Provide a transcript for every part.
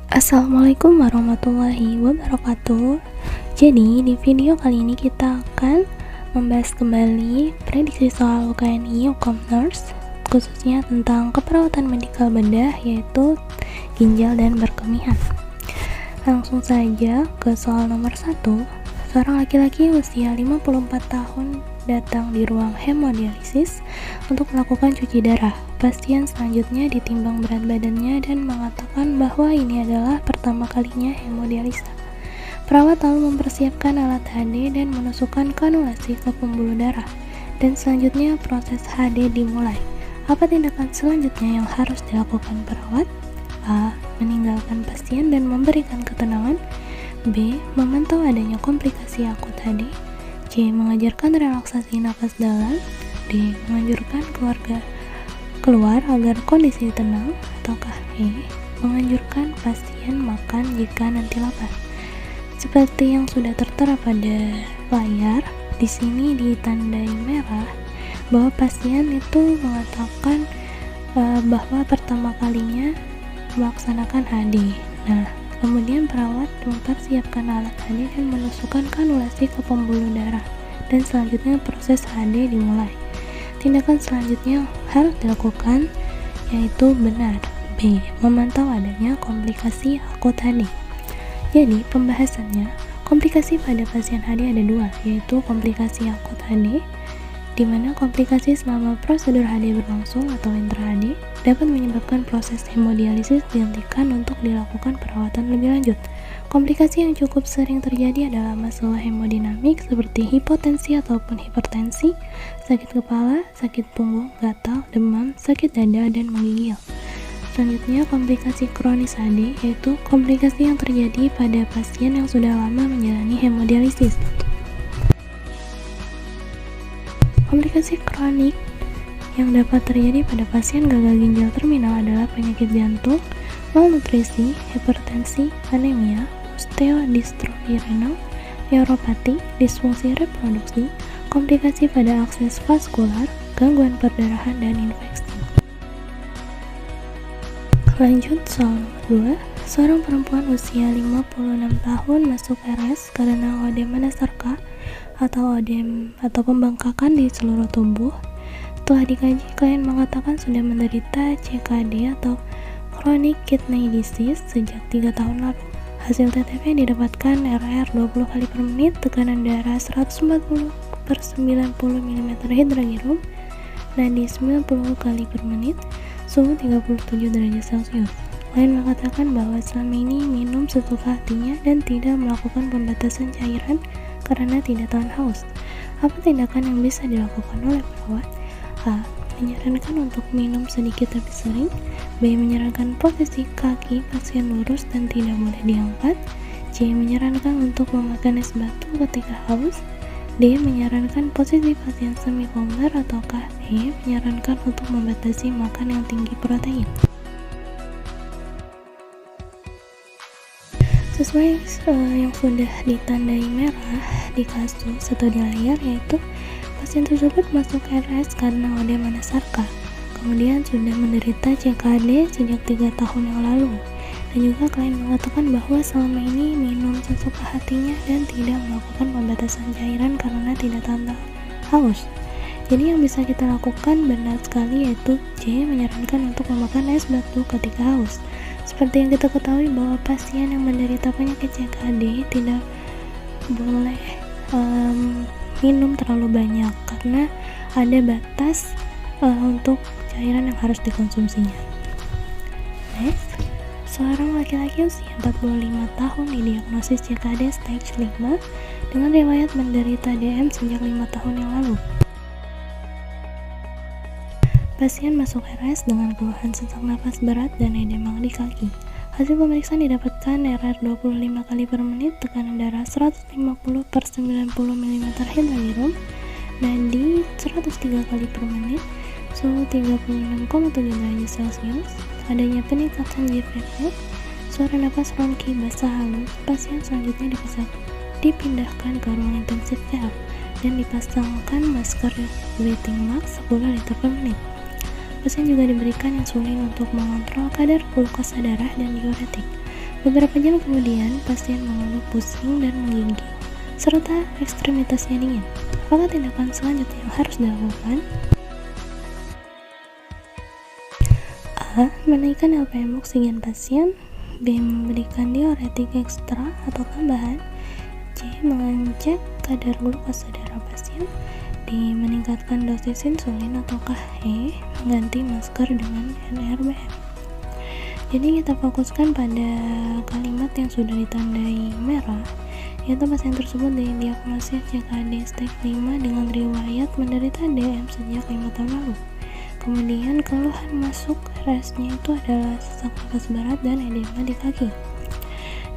Assalamualaikum warahmatullahi wabarakatuh. Jadi di video kali ini kita akan membahas kembali prediksi soal UKNI Ukomners, khususnya tentang keperawatan medikal bedah yaitu ginjal dan berkemihan. Langsung saja ke soal nomor 1. Seorang laki-laki usia 54 tahun datang di ruang hemodialisis untuk melakukan cuci darah. Pasien selanjutnya ditimbang berat badannya dan mengatakan bahwa ini adalah pertama kalinya hemodialisa. Perawat lalu mempersiapkan alat HD dan menusukkan kanulasi ke pembuluh darah, dan selanjutnya proses HD dimulai. Apa tindakan selanjutnya yang harus dilakukan perawat? A. Meninggalkan pasien dan memberikan ketenangan. B. Memantau adanya komplikasi akut HD. C. Mengajarkan relaksasi napas dalam. D. Menganjurkan keluarga keluar agar kondisi tenang. Ataukah E. Menganjurkan pasien makan jika nanti lapar. Seperti yang sudah tertera pada layar, di sini ditandai merah bahwa pasien itu mengatakan bahwa pertama kalinya melaksanakan HD. Nah, kemudian perawat mempersiapkan alat HD dan menusukkan kanulasi ke pembuluh darah, dan selanjutnya proses HD dimulai. Tindakan selanjutnya harus dilakukan yaitu benar. B. Memantau adanya komplikasi akut HD. Jadi pembahasannya, komplikasi pada pasien HD ada dua, yaitu komplikasi akut HD, di mana komplikasi selama prosedur HD berlangsung atau intra HD dapat menyebabkan proses hemodialisis dihentikan untuk dilakukan perawatan lebih lanjut. Komplikasi yang cukup sering terjadi adalah masalah hemodinamik seperti hipotensi ataupun hipertensi, sakit kepala, sakit punggung, gatal, demam, sakit dada, dan menggigil. Selanjutnya, komplikasi kronis HD yaitu komplikasi yang terjadi pada pasien yang sudah lama menjalani hemodialisis. Komplikasi kronik yang dapat terjadi pada pasien gagal ginjal terminal adalah penyakit jantung, malnutrisi, hipertensi, anemia, osteodistrofi renal, neuropati, disfungsi reproduksi, komplikasi pada akses vaskular, gangguan perdarahan, dan infeksi. Lanjut soal nomor 2. Seorang perempuan usia 56 tahun masuk RS karena odema nasarka atau pembengkakan di seluruh tubuh. Setelah dikaji, klien mengatakan sudah menderita CKD atau chronic kidney disease sejak 3 tahun lalu. Hasil TTP didapatkan RR 20 kali per menit, tekanan darah 140/90 mm hidrangirum, nadi 90 kali per menit, suhu 37 derajat Celcius. Klien mengatakan bahwa selama ini minum sesuka hatinya dan tidak melakukan pembatasan cairan karena tidak tahan haus. Apa tindakan yang bisa dilakukan oleh perawat? A. Menyarankan untuk minum sedikit tapi sering. B. Menyarankan posisi kaki pasien lurus dan tidak boleh diangkat. C. Menyarankan untuk memakan es batu ketika haus. D. Menyarankan posisi pasien semi-koma, ataukah E. Menyarankan untuk membatasi makan yang tinggi protein. Sesuai yang sudah ditandai merah di kasus atau di layar, yaitu pasien tersebut masuk RS karena odema nasarka, kemudian sudah menderita CKD sejak 3 tahun yang lalu, dan juga klien mengatakan bahwa selama ini minum sesuka hatinya dan tidak melakukan pembatasan cairan karena tidak tahan haus. Jadi yang bisa kita lakukan benar sekali, yaitu C. Menyarankan untuk memakan es batu ketika haus. Seperti yang kita ketahui bahwa pasien yang menderita penyakit CKD tidak boleh minum terlalu banyak karena ada batas untuk cairan yang harus dikonsumsinya. Next, seorang laki-laki usia 45 tahun didiagnosis CKD stage 5 dengan riwayat menderita DM sejak 5 tahun yang lalu. Pasien masuk RS dengan keluhan sesak napas berat dan edema di kaki. Hasil pemeriksaan didapatkan RR 25 kali per menit, tekanan darah 150/90 mm hidrangirum, nadi 103 kali per menit, suhu 36,7 derajat Celcius, adanya peningkatan JVP, suara napas ronki basah halus. Pasien selanjutnya dipindahkan ke ruang intensif VF dan dipasangkan masker breathing mask 10 liter per menit. Pasien juga diberikan insulin untuk mengontrol kadar glukosa darah dan diuretik. Beberapa jam kemudian, pasien mengeluh pusing dan menggigil, serta ekstremitasnya dingin. Apakah tindakan selanjutnya yang harus dilakukan? A. Menaikkan LPM oksigen pasien. B. Memberikan diuretik ekstra atau tambahan. C. Mengecek kadar glukosa darah pasien. D. Meningkatkan dosis insulin, ataukah E. Mengganti masker dengan NRBM. Jadi kita fokuskan pada kalimat yang sudah ditandai merah, yaitu pasien tersebut didiagnosis CKD stage 5 dengan riwayat menderita DM sejak 5 tahun lalu. Kemudian keluhan masuk RS-nya itu adalah sesak napas berat dan edema di kaki.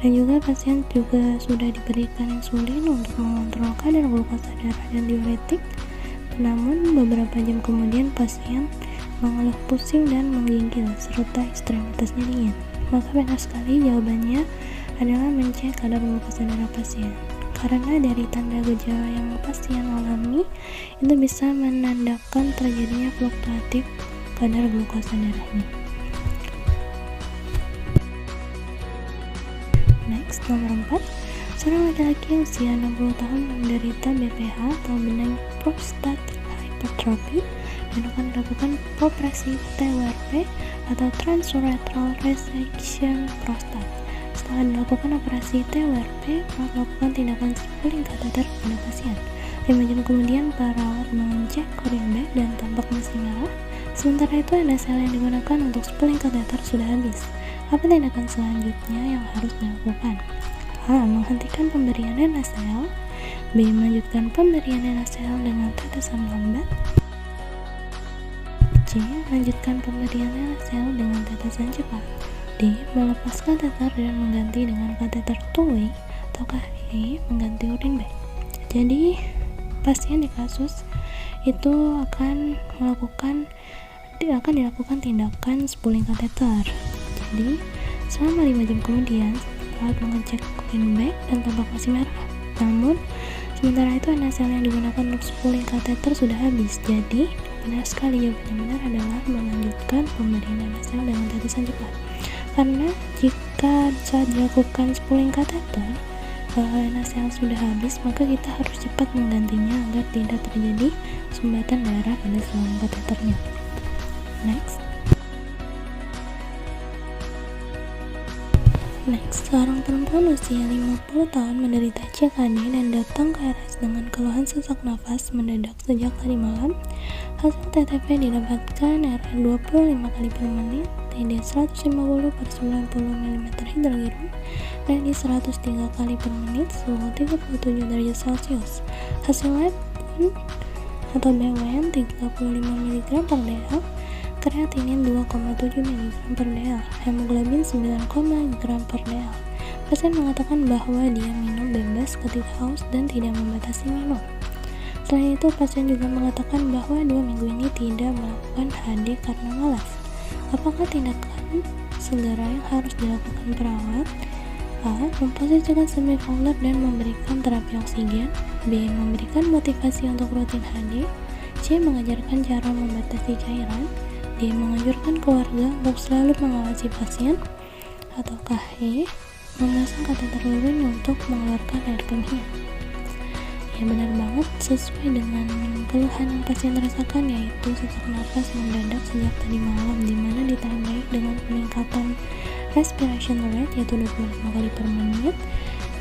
Dan juga pasien juga sudah diberikan insulin untuk mengontrol kadar glukosa darah dan diuretik. Namun beberapa jam kemudian pasien mengeluh pusing dan menggigil serta ekstremitasnya dingin. Maka benar sekali jawabannya adalah mencek kadar glukosa darah pasien. Karena dari tanda gejala yang pasien alami itu bisa menandakan terjadinya fluktuatif kadar glukosa darahnya. Next, nomor 4. Seorang laki-laki usia 60 tahun menderita BPH atau benign prostatic hypertrophy dan akan dilakukan operasi TURP atau transurethral resection prostat. Setelah dilakukan operasi TURP, melakukan tindakan spooling kateter pada pasien. 5 jam kemudian, perawat mengecek urin bag dan tampak masih merah. Sementara itu, NaCl yang digunakan untuk spooling kateter sudah habis. Apa tindakan selanjutnya yang harus dilakukan? A. Menghentikan pemberian NaCl. B. Melanjutkan pemberian NaCl dengan tetesan lambat. C. Melanjutkan pemberian NaCl dengan tetesan cepat. D. Melepas kateter dan mengganti dengan kateter two-way, ataukah E. Mengganti urin bag. Jadi pasien di kasus itu akan dilakukan tindakan spooling kateter. Jadi selama 5 jam kemudian perawat mengecek urin bag dan tampak masih merah. Namun sementara itu NaCl yang digunakan untuk spooling kateter sudah habis. Jadi benar sekali, jawaban yang benar adalah melanjutkan pemberian NaCl dengan tetesan cepat. Karena jika saat dilakukan spooling kateter NaCl sudah habis, maka kita harus cepat menggantinya agar tidak terjadi sumbatan darah pada saluran kateternya. Next, seorang perempuan usia 50 tahun menderita CKD dan datang ke RS dengan keluhan sesak nafas mendadak sejak tadi malam. Hasil TTP didapatkan RR 25 kali per menit, TD 150 per 90 mm hidrogram, dan di 103 kali per menit, suhu 37 derajat Celcius. Hasil lab pun atau BWN 35 mg per dl, kreatinin 2,7 mg per dl, hemoglobin 9, gram per dl. Pasien mengatakan bahwa dia minum bebas ketika haus dan tidak membatasi minum. Selain itu, pasien juga mengatakan bahwa 2 minggu ini tidak melakukan HD karena malas. Apakah tindakan segera yang harus dilakukan perawat? A. Memposisikan semiconductor dan memberikan terapi oksigen. B. Memberikan motivasi untuk rutin HD. C. Mengajarkan cara membatasi cairan. D. Menganjurkan keluarga untuk selalu mengawasi pasien. Ataukah E. Memasang kateter urin untuk mengeluarkan air kemih? Ya, benar banget, sesuai dengan keluhan yang pasien rasakan, yaitu sesak nafas mendadak sejak tadi malam, dimana ditandai dengan peningkatan respiration rate yaitu 25 kali per menit,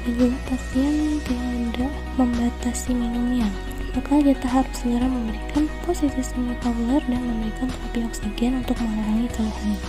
dan juga pasien tidak membatasi minumnya. Maka kita harus segera memberikan posisi semipopuler dan memberikan terapi oksigen untuk mengurangi keluhannya.